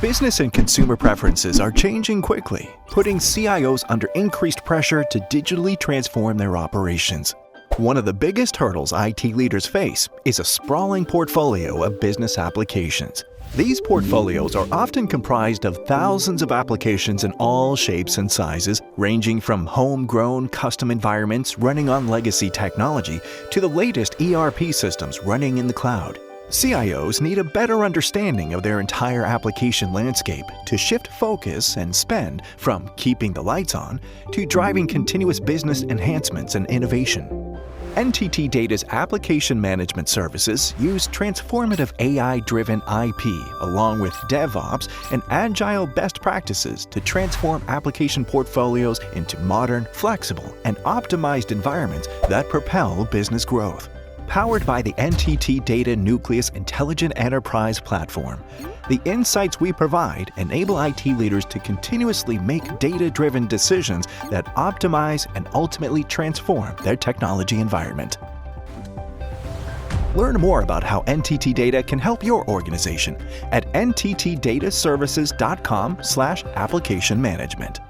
Business and consumer preferences are changing quickly, putting CIOs under increased pressure to digitally transform their operations. One of the biggest hurdles IT leaders face is a sprawling portfolio of business applications. These portfolios are often comprised of thousands of applications in all shapes and sizes, ranging from homegrown custom environments running on legacy technology to the latest ERP systems running in the cloud. CIOs need a better understanding of their entire application landscape to shift focus and spend from keeping the lights on to driving continuous business enhancements and innovation. NTT Data's application management services use transformative AI-driven IP along with DevOps and agile best practices to transform application portfolios into modern, flexible, and optimized environments that propel business growth. Powered by the NTT Data Nucleus Intelligent Enterprise Platform, the insights we provide enable IT leaders to continuously make data-driven decisions that optimize and ultimately transform their technology environment. Learn more about how NTT Data can help your organization at nttdataservices.com/application management.